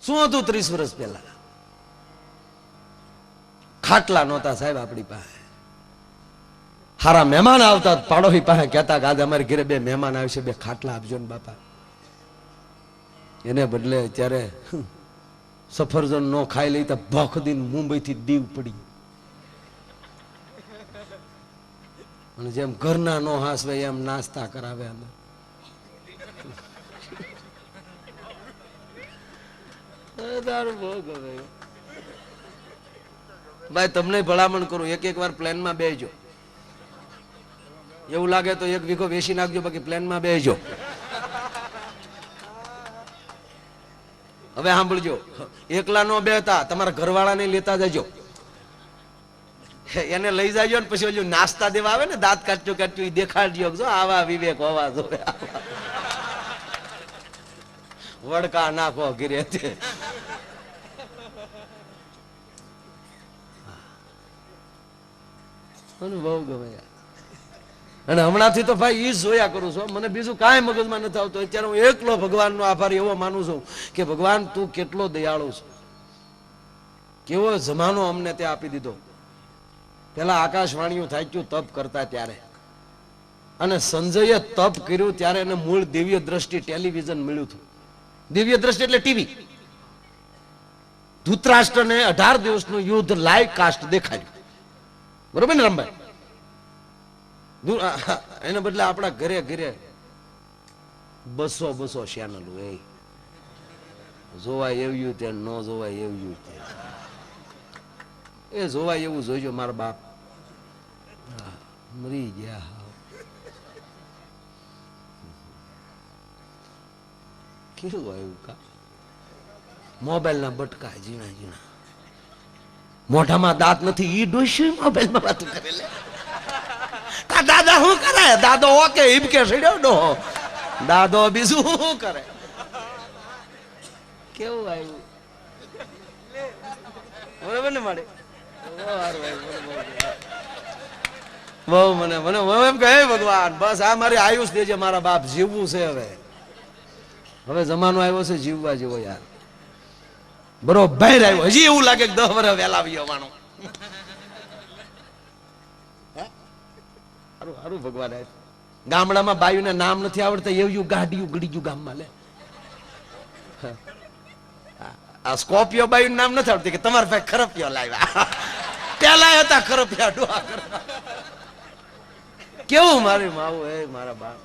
શું હતું 30 વર્ષ પહેલા? ખાટલા નહોતા સાહેબ આપણી પાસે. હારા મહેમાન આવતા પાડોશી પાસે કહેતા કે આજે અમારી ઘરે 2 મહેમાન આવશે, 2 ખાટલા આપજો ને બાપા. એને બદલે અત્યારે સફરજન નો ખાઈ લઈ તો ભખ દિન મુંબઈ થી દીવ પડી. અને જેમ ઘરના નો હાસવે એમ નાસ્તા કરાવે. અમે ભાઈ તમને ભલામણ કરું, એક વાર પ્લેનમાં બેસજો. એવું લાગે તો 1 વીઘો વેચી નાખજો, બાકી પ્લેનમાં બેસજો. હવે સાંભળજો, એકલા નો બેહતા, તમારા ઘરવાળાને લેતા જજો. એને લઈ જાજો ને પછી ઓલું નાસ્તા દેવા આવે ને, દાંત કાઢજો કાઢજો, એ દેખાડજો. જો આવા વિવેક હોવા જોવે. વડકા નાખો ઘીરે. બહુ ગમે. અને હમણાંથી તો ભાઈ ઈ જોયા કરું છું, મને બીજું કાંઈ મગજમાં નથી આવતું. અત્યારે હું એકલો ભગવાનનો આભારી એવો માનું છું કે ભગવાન તું કેટલો દયાળુ છે, કેવો જમાનો અમને તે આપી દીધો. પેલા આકાશવાણીઓ થાક્યું તપ કરતા ત્યારે, અને સંજયે તપ કર્યું ત્યારે એને મૂળ દિવ્ય દ્રષ્ટિ ટેલિવિઝન મળ્યું હતું. દિવ્ય દ્રષ્ટિ એટલે ટીવી. ધૃતરાષ્ટ્રને 18 દિવસનું યુદ્ધ લાઈવ કાસ્ટ દેખાડ્યું. બરોબર ને રમભાઈ? એને બદલે આપણા ઘરે ઘરે 200 ચેનલ હોય. જોવાય એવું તે, ન જોવાય એવું તે. એ જોવાય એવું જોઈજો. મારા બાપ મરી ગયા. કેવું આવ્યું કા? મોબાઈલ ના બટકા ઝીણા ઝીણા, મોઢામાં દાંત નથી, ઈ ડોસ્યું મોબાઈલ માં વાતું કરે. દાદા શું કરે? દાદો ઓકે હિબકે સડ્યો ડો. દાદો બીજું શું કરે? કેવું આવ્યું? બરોબર ને મારે બહુ મને એમ કહે ભગવાન બસ આ મારી આયુષ દેજે, મારા બાપ જીવવું છે. હવે જમાનો આવ્યો છે જીવવા જેવો યાર. બરોબર આવ્યો. હજી એવું લાગે કે 10 વર્ષ વહેલા આવ્યો માનો. હારું ભગવાન. ગામડામાં બાયુને નામ નથી આવડતા એવું ગાડીયું ગડીયું ગામમાં લે. આ સ્કોર્પિયો બાયું નામ નથી આવડતી કે તમારા ભાઈ ખરપિયો લાવ્યા. પેલા હતા ખરપિયા ડોહા. કેવું મારી માવું એ મારા બાપ.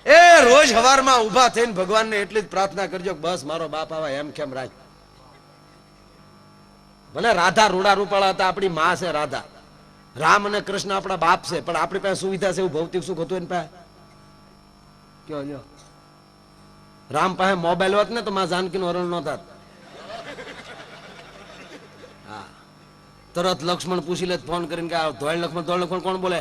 એ રોજ સવારમાં ઉભા થઈને ભગવાનને એટલી જ પ્રાર્થના કરજો કે બસ મારો બાપ આવા એમ કેમ રાખ. ભલે રાધા રૂડા રૂપાળા હતા, આપણી માં છે રાધા. રામ અને કૃષ્ણ આપણા બાપ છે, પણ આપણી પાસે સુવિધા છે એવું ભૌતિક સુખ હતું એની પાસે? કયો જો રામ પાસે મોબાઈલ હોત ને તો માં જાનકી નું હરણ નહોતા. હા, તરત લક્ષ્મણ પૂછી લે ફોન કરીને કે ધોળ લક્ષ્મણ કોણ બોલે?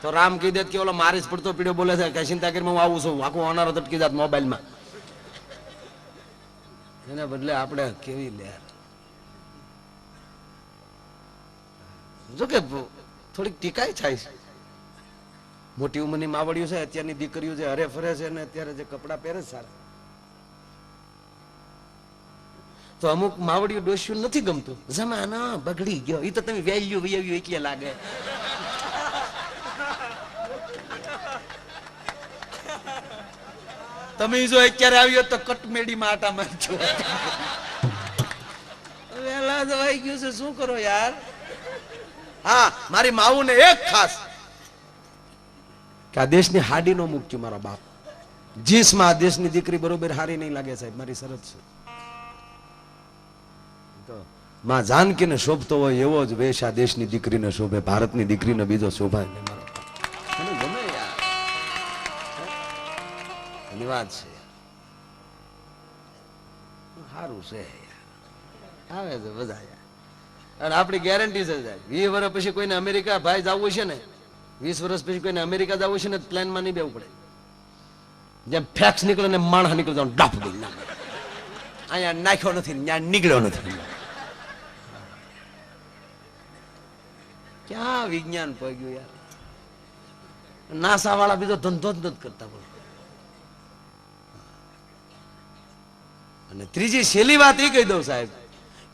તો રામ કહી દે કે ઓલો મારી જ પડતો પીડ્યો બોલે છે, કઈ ચિંતા કરી હું આવું છું. આખું અનારો તટકી જાત મોબાઈલમાં. એના બદલે આપણે કેવી લે. જો કે થોડીક ટીકાઈ થાય છે. મોટી ઉંમરની માવડીઓ છે, અત્યારની દીકરીઓ જે હરે ફરે છે ને અત્યારે જે કપડા પહેરે સારા, તો અમુક માવડીઓ ડોસ્યું નથી ગમતું. જમાનો બગડી ગયો. એ તો તમે વેલ્યુ એટલે લાગે. તમે જો અત્યારે આવ્યો તો કટમેડીમાં આટા મારજો. વેલા દવાઈ ગયું છે, શું કરો યાર? હા, મારી માવું ને એક ખાસ કે આ દેશની હાડી નો મૂકજો મારા બાપ. જીન્સમાં આ દેશની દીકરી બરોબર હારી નહીં લાગે સાહેબ, મારી શરત છે. તો માં જાનકીને શોભતો હોય એવો જ વેશ આ દેશની દીકરીને શોભે, ભારતની દીકરીને બીજો શોભાય નહીં. મારો મને ગમે યાર, એની વાત છે. સારું છે આવે છે બધા યાર. અને આપણી ગેરંટી છે 20 વર્ષ પછી કોઈને અમેરિકા ભાઈ જવું છે ને, 20 વર્ષ પછી કોઈને અમેરિકા જવું છે ને પ્લેનમાં નહીં બેવું પડે. જેમ ફેક્સ નીકળે ને માણસ નીકળે જવાનું ડાફ દઈ નાખે. અહીંયા નાખ્યો નથી, ત્યાં નીકળ્યો નથી. ક્યાં વિજ્ઞાન પગ્યું યાર. નાસા વાળા બીજો ધંધો જ નથી કરતા. અને ત્રીજી છેલ્લી વાત એ કહી દઉં સાહેબ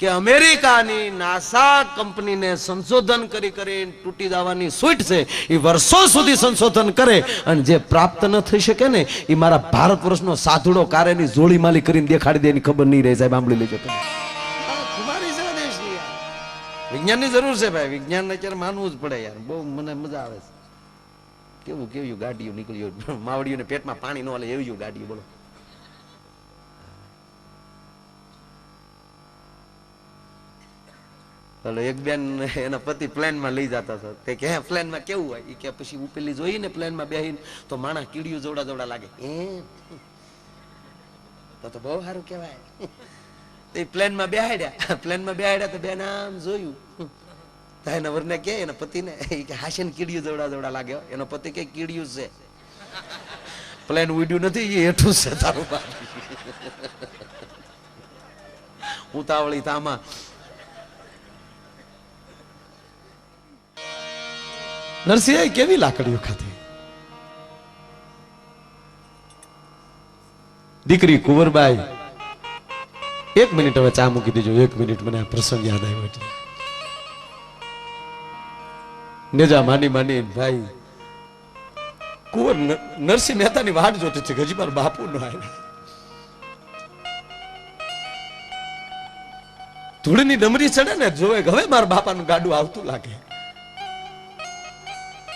કે અમેરિકાની નાસા કંપનીને સંશોધન કરી તૂટી જવાની છૂટ છે. એ વર્ષો સુધી સંશોધન કરે અને જે પ્રાપ્ત ન થઈ શકે ને એ મારા ભારત વર્ષનો સાધુડો કારેની જોડી માલી કરીને દેખાડી દે એની ખબર નહીં રહે સાહેબ. સાંભળી લેજો તમે. વિજ્ઞાનની જરૂર છે ભાઈ. વિજ્ઞાન અત્યારે માનવું જ પડે યાર. બહુ મને મજા આવે છે. કેવું ગાડીઓ નીકળ્યું માવડીઓને પેટમાં પાણી ન હાલે એવી ગાડીઓ. બોલો એક બેન એના પતિ પ્લેનમાં લઈ જતા હતા. તે કે પ્લેનમાં કેવું હોય? કે પછી ઉપેલી જોઈ ને પ્લેનમાં બેહીને તો માણસ કીડીયું જોડા લાગે. તો બહુ સારું કેવાય. પ્લેનમાં બેહાડ્યા તો બેન આમ જોયું તો એના વરને કે એના પતિને કે હાશે કીડીયું જોડા લાગે. એનો પતિ કે કીડીયું છે, પ્લેન ઉડ્યું નથી, એ હેઠું છે તારું બાપ. ઉતાવળી તામાં નરસિંહ કેવી લાકડીઓ ખાધી. દીકરી કુંવરબાઈ, 1 મિનિટ હવે ચા મૂકી દેજો. 1 મિનિટ, મને આ પ્રસંગ યાદ આવ્યો એટલે. નેજા માની ભાઈ કુંવર નરસિંહ મહેતાની વાટ જોતી છે. હજી મારા બાપુ નો આવ્યા. ધૂળની ડમરી ચડે ને જોવે હવે મારા બાપાનું ગાડું આવતું લાગે.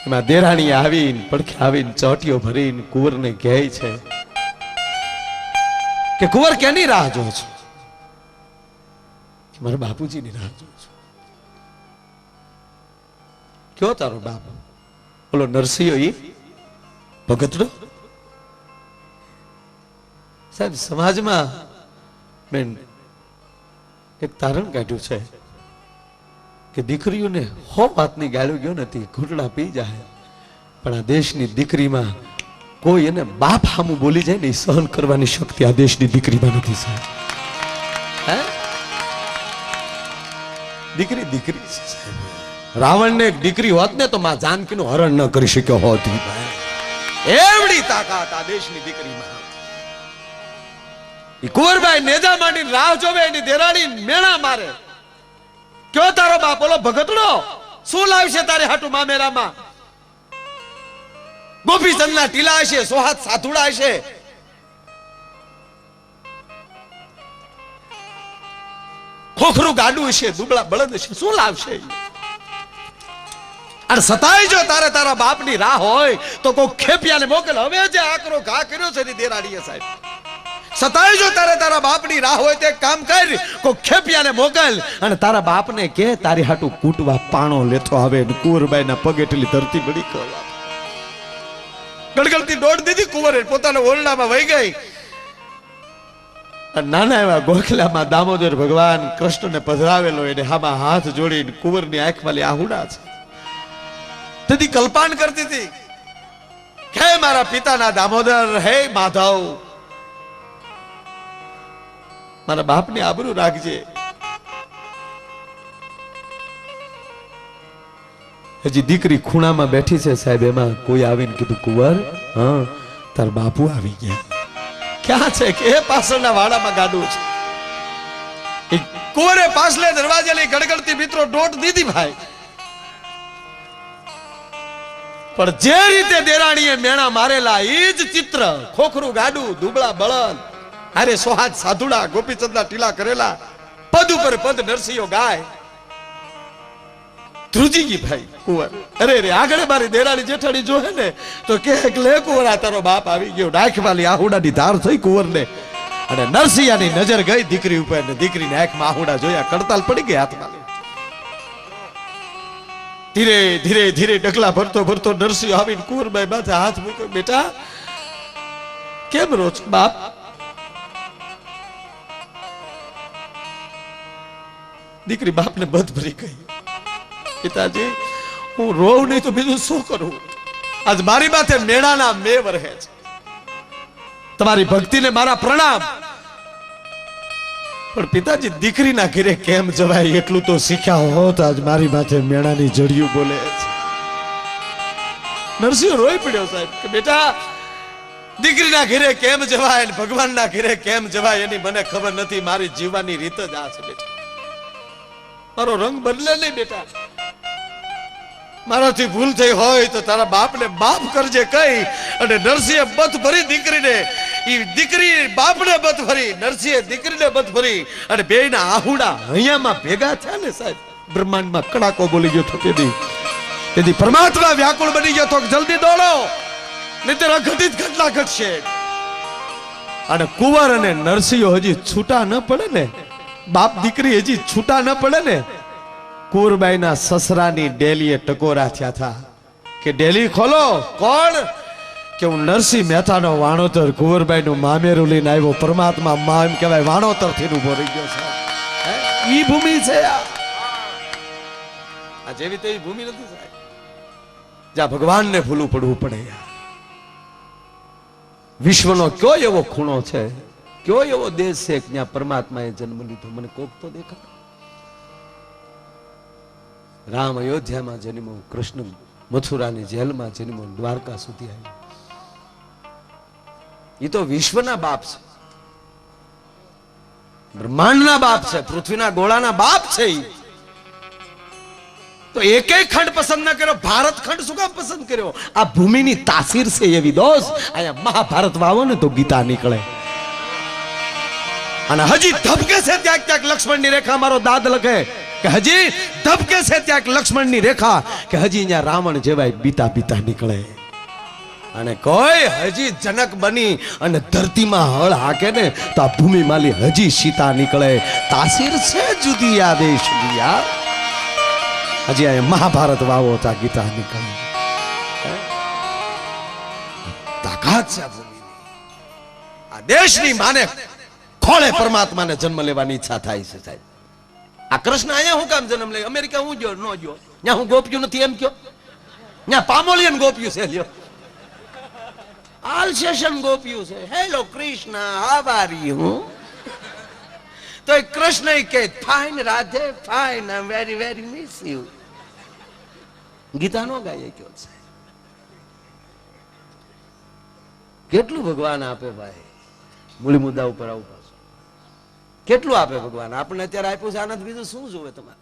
એમાં દેરાણી આવીને પડખે આવીને ચોટીઓ ભરીને કુંવરને કહે છે કે કુંવર કેની રાહ જો છો? મારા બાપુજીની રાહ જો છો. કયો તારો બાપ? બોલો નરસિંહ ઈ ભગતનો. સાહેબ સમાજમાં બેન એક તારણ કાઢ્યું છે કે દીકરીઓને 100 વાતની ગાળો ગયો નથી, ઘૂંટડા પી જાય, પણ આ દેશની દીકરીમાં કોઈ એને બાપ સામું બોલી જાય ને સહન કરવાની શક્તિ આ દેશની દીકરીમાં નથી સાહેબ. દીકરી છે સાહેબ. રાવણને એક દીકરી હોત ને તો માં જાનકીનું હરણ ન કરી શક્યો હોત. એવડી તાકાત આ દેશની દીકરીમાં. કુંવરબાઈ નેજા માંડીને રાહ જોવે, એની દેરાણી મેણા મારે. ક્યો તારો બાપ? બોલો ભગતડો શું લાવશે તારે હાટુ મામેરામાં? ગોપીચંદના ટીલા હશે, સોહાત સાધુડા હશે, ખોખરું ગાડું હશે, દુબળા બળદ હશે, શું લાવશે? અને સતાય જો તારા બાપની રાહ હોય તો કોઈ ખેપિયાને મોકલ. હવે જે આકરો ઘા કર્યો છે દેરાણીએ સાહેબ, સતાય જો તારા બાપની રાહ હોય તે કામ કર, કોઈ ખેપિયાને મોકલ અને તારા બાપને કે તારી હાટુ કૂટવા પાણો લેતો આવે. કુંવરબાઈના પગે એટલી ધરતી બળી કરવા ગડગડતી દોડ દીધી. કુંવરે પોતાના ઓરડામાં વહી ગઈ. નાના એવા ગોખલામાં દામોદર ભગવાન કૃષ્ણને પધરાવેલો, એને હામાં હાથ જોડીને કુંવરની આંખમાં આહુડા છે. તેથી કલ્પાન કરતી હતી, હે મારા પિતાના દામોદર, હે માધવ, મારા બાપની આબરૂ રાખજે. હજી દીકરી ખૂણામાં બેઠી છે સાહેબ. એમાં કોઈ આવીને કીધું કુંવર, હા તાર બાપુ આવી ગયા. ક્યાં છે? કે પાછળના વાડામાં ગાડું છે. કુંવરે પાછલે દરવાજે લઈ ગડગડતી મિત્રો દોટ દીધી ભાઈ. પણ જે રીતે દેરાણીએ મેણા મારેલા એ જ ચિત્ર, ખોખરું ગાડું, દુબળા બળદ, અરે સોહાજ સાધુડા, ગોપીચંદના ટીલા કરેલા, પદ ઉપર પદ નરસિંહો ગાય. ધ્રુજી ગઈ ભાઈ કુંવર. અરે આગળ મારી દેરાણી જેઠાણી જોહે ને તો કે લે કુંવરા તારો બાપ આવી ગયો. ડાખવાલી આહુડાની ધાર થઈ કુંવરને અને નરસિંહાની નજર ગઈ દીકરી ઉપર ને દીકરીને આંખમાં આહુડા જોયા, કડતાલ પડી ગઈ હાથમાં. ધીરે ધીરે ધીરે ડગલા ભરતો નરસિંહ આવીને કુંવરબાઈ માથે હાથ મૂક્યો. બેટા કેમ રો છો બાપ? દીકરી બાપને બધ ભરી ગઈ. પિતાજી હું રોવ નહીં તો બીજું શું કરું? આજ મારી માથે મેળાના મેવ રહે છે. તમારી ભક્તિને મારા પ્રણામ. પણ પિતાજી દીકરીના ઘરે કેમ જવાય એટલું તો શીખ્યા હોત. આજ મારી માથે મેળાની જડિયું બોલે છે. નરસિંહ રોઈ પડ્યો સાહેબ કે બેટા દીકરીના ઘરે કેમ જવાય ને ભગવાનના ઘરે કેમ જવાય એની મને ખબર નથી. મારી જીવવાની રીત જ આ છે બેટા. મારો રંગ બદલે નહીં બેટા. મારાથી ભૂલ થઈ હોય તો તારા બાપને બાપ કરજે કઈ અને નરસિંહે બથ ભરી દીકરીને, ઈ દીકરી બાપને બથ ભરી, નરસિંહે દીકરીને બથ ભરી અને બેયના આહુડા હૈયામાં ભેગા થયા ને સાહેબ, બ્રહ્માંડમાં કડાકો બોલી ગયો તેથી પરમાત્મા વ્યાકુળ બની ગયો તો જલ્દી દોડો નહીતર અઘટિત ઘટના ઘટશે. અને કુંવર અને નરસિંહ હજી છૂટા ન પડે ને, બાપ દીકરી હજી છૂટા ન પડે ને, કુંવરબાઈના સસરાની ડેલીએ ટકોરા થયા હતા કે ડેલી ખોલો. કોણ? કે હું નરસિંહ મહેતાનો વાણોતર કુંવરબાઈનું મામેરું લઈને આવ્યો. પરમાત્મા માં એમ કહેવાય વાણોતર થી ઉભો રહી ગયો છે. ઈ ભૂમિ છે આ જેવી તેવી ભૂમિ નથી સાહેબ, જ્યાં ભગવાનને ભૂલું પડવું પડે. વિશ્વનો કયો એવો ખૂણો છે, કયો એવો દેશ છે જ્યાં પરમાત્માએ જન્મ લીધો? મને કોક તો દેખાય. રામ અયોધ્યામાં જન્મો, કૃષ્ણ મથુરાની જેલમાં જન્મો, દ્વારકા સુધી આવ્યો. એ તો વિશ્વના બાપ છે, બ્રહ્માંડના બાપ છે, પૃથ્વીના ગોળાના બાપ છે. તો એક ખંડ પસંદ ન કર્યો, ભારત ખંડ શું કામ પસંદ કર્યો? આ ભૂમિની તાસીર છે એવી દોસ્ત. અહીંયા મહાભારત વાવો ને તો ગીતા નીકળે. અને હજી ધબકે છે ત્યાં ક્યાંક લક્ષ્મણની રેખા. મારો દાદ લખે કે હજી ધબકે છે ત્યાં લક્ષ્મણની રેખા, કે હજી અહીંયા રાવણ જેવાય બીતા બીતા નીકળે. અને કોઈ હજી જનક બની અને ધરતીમાં હળ હાકે ને તો આ ભૂમિ માલી હજી સીતા નીકળે. તાસીર છે જુદી આ દેશની યાર. હજી આ મહાભારત વાવો તા ગીતા નીકળે. તાકાત છે આ ભૂમિની. આ દેશની માને ખોળે પરમાત્માને જન્મ લેવાની ઈચ્છા થાય છે સાહેબ. આ કૃષ્ણ અહીંયા હું કામ જન્મ લે? અમેરિકા હું ગયો ન ગયો? ત્યાં હું ગોપ્યું નથી એમ કયો? ત્યાં પામોલિયન ગોપ્યું છે. લ્યો આલ્સેશન ગોપ્યું છે. Hello Krishna, how are you? તો કૃષ્ણ કે fine Radhe fine, I am very very miss you. Gita નો ગાય કયો છે? કેટલું ભગવાન આપે ભાઈ. મૂળ મુદ્દા ઉપર આવું પાછું કેટલું આપે ભગવાન. આપણે અત્યારે આપ્યું છે, આનાથી બીજું શું જોવે તમારે?